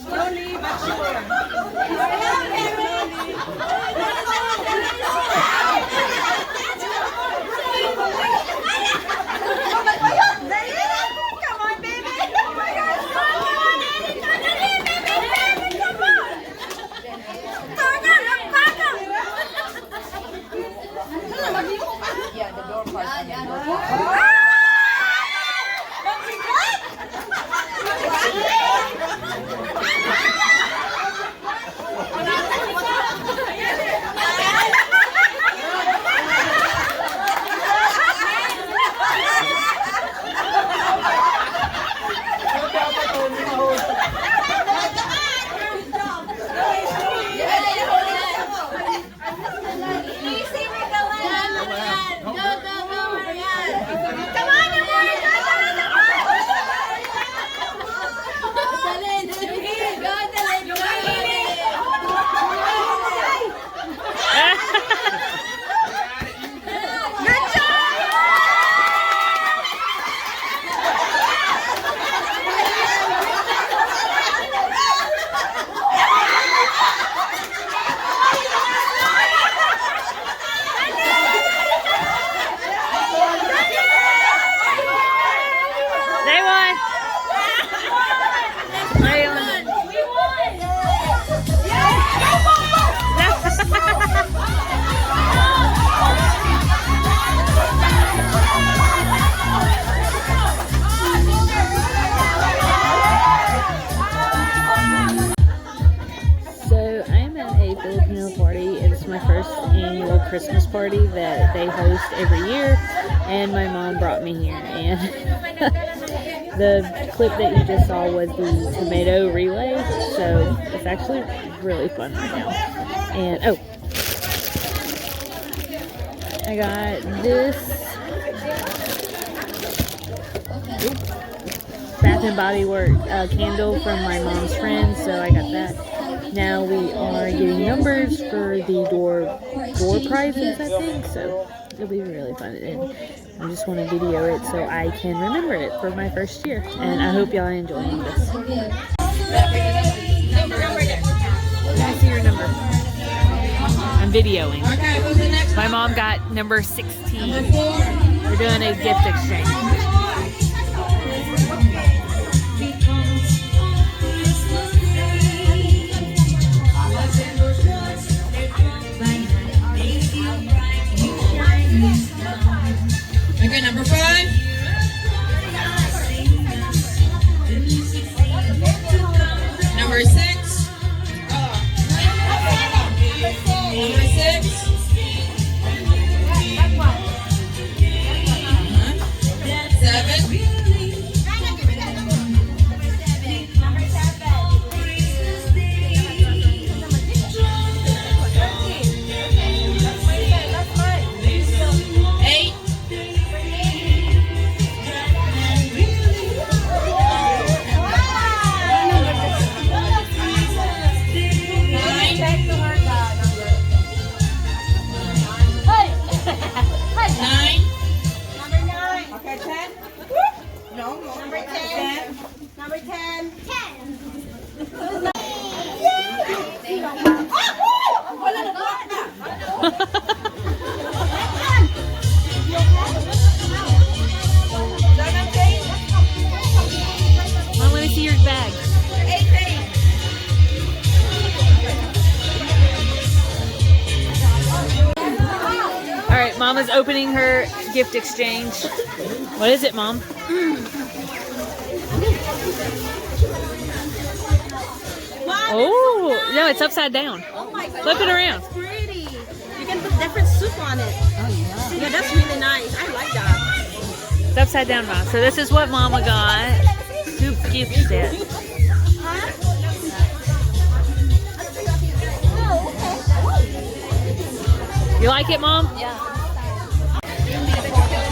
Slowly but sure. Come on, baby. Oh my gosh. Yeah, the door part. Christmas party that they host every year, and my mom brought me here, and the clip that you just saw was the tomato relay, so it's actually really fun right now. And oh, I got this Bath and Body Works candle from my mom's friend, so I got that. Now we are getting numbers for the door prizes, I think, so it'll be really fun. And I just want to video it so I can remember it for my first year. And I hope y'all are enjoying this. Can I see your number? I'm videoing. My mom got number 16. We're doing a gift exchange. Okay, number 5. Number 6. Number 6. 7. Mama's opening her gift exchange. What is it, Mom? Oh, no, it's upside down. Oh my God. Flip it around. That's pretty. You can put different soup on it. Oh, yeah. Yeah, that's really nice. I like that. It's upside down, Mom. So this is what Mama got. Soup gift set. Huh? Oh, okay. You like it, Mom? Yeah.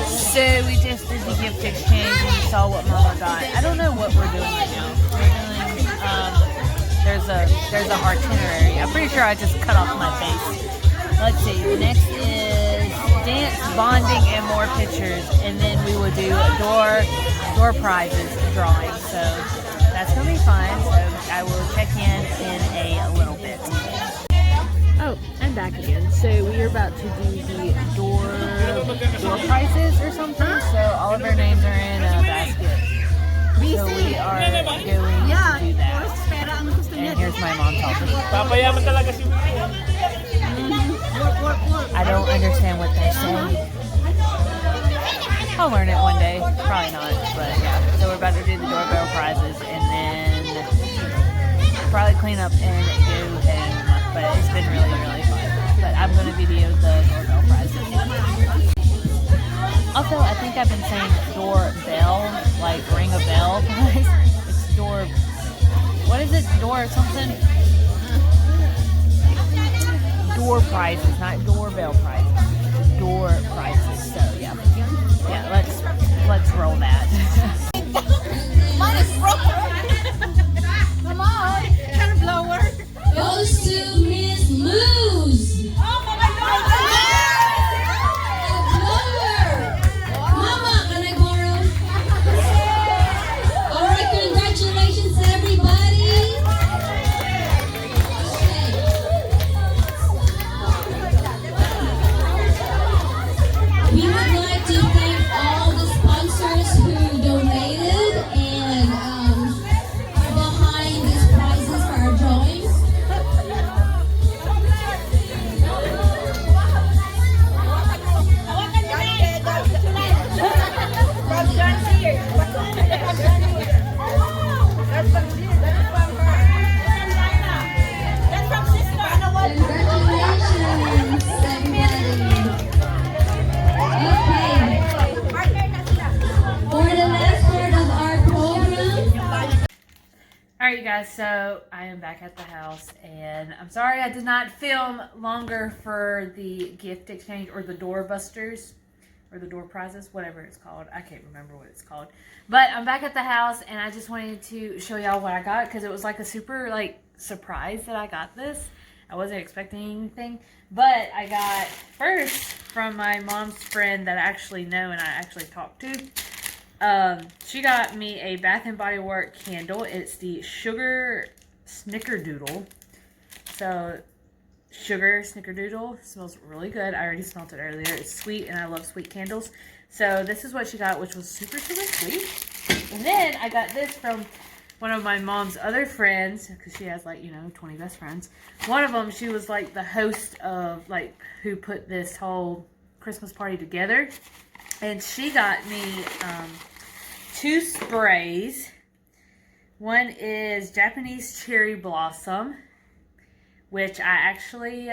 So we just did the gift exchange and you saw what Mama got. I don't know what we're doing right now. We're doing, there's a itinerary. I'm pretty sure I just cut off my face. Let's see, next is dance, bonding, and more pictures. And then we will do door prizes drawing. So that's going to be fun. So I will check in a little bit. Oh, I'm back again. So we are about to do the door prizes or something. So all of our names are in a basket. So we are going to do that. And here's my mom talking. I don't understand what they're saying. I'll learn it one day. Probably not, but yeah. So we're about to do the doorbell prizes and then probably clean up and go home. But it's been really, really fun. But I'm going to video the doorbell prizes. Also, I think I've been saying doorbell, like ring a bell prize. It's door, what is it? Door something? Door prizes, not doorbell prizes. Door prizes. So yeah. Yeah, let's roll that. Mine is broken. Come on. Kind of blower. Goes to Miss Luz. Oh my God. Mama, can I borrow? All right, congratulations, everybody. We would like to thank all the sponsors who donated and are behind these prizes for our drawings. Congratulations, everybody. Okay. For the last part of our program. Alright you guys, so I am back at the house and I'm sorry I did not film longer for the gift exchange or the door busters or the door prizes, whatever it's called. I can't remember what it's called. But I'm back at the house and I just wanted to show y'all what I got because it was like a super surprise that I got this. I wasn't expecting anything, but I got first from my mom's friend that I actually know and I actually talked to. She got me a Bath and Body Works candle. It's the Sugar Snickerdoodle. So, Sugar Snickerdoodle smells really good. I already smelled it earlier. It's sweet, and I love sweet candles. So, this is what she got, which was super, super sweet. And then, I got this from one of my mom's other friends, because she has, 20 best friends. One of them, she was, the host of, who put this whole Christmas party together. And she got me 2 sprays. One is Japanese Cherry Blossom, which I actually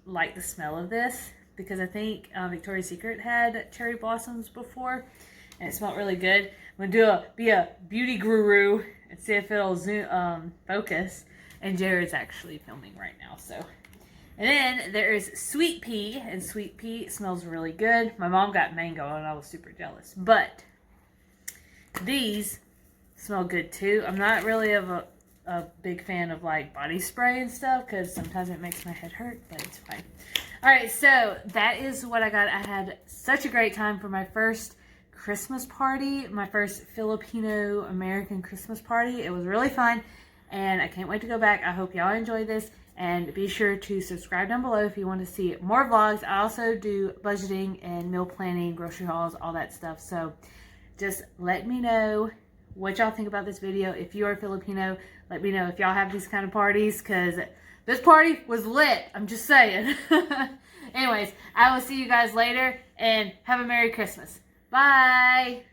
like the smell of this because I think Victoria's Secret had cherry blossoms before and it smelled really good. I'm going to be a beauty guru and see if it'll focus. And Jared's actually filming right now, so. And then there is Sweet Pea, and Sweet Pea smells really good. My mom got mango, and I was super jealous. But these smell good too. I'm not really a big fan of body spray and stuff because sometimes it makes my head hurt, but it's fine. All right, so that is what I got. I had such a great time for my first Christmas party, my first Filipino American Christmas party. It was really fun, and I can't wait to go back. I hope y'all enjoy this. And be sure to subscribe down below if you want to see more vlogs. I also do budgeting and meal planning, grocery hauls, all that stuff. So just let me know what y'all think about this video. If you are Filipino, let me know if y'all have these kind of parties because this party was lit. I'm just saying. Anyways, I will see you guys later and have a Merry Christmas. Bye.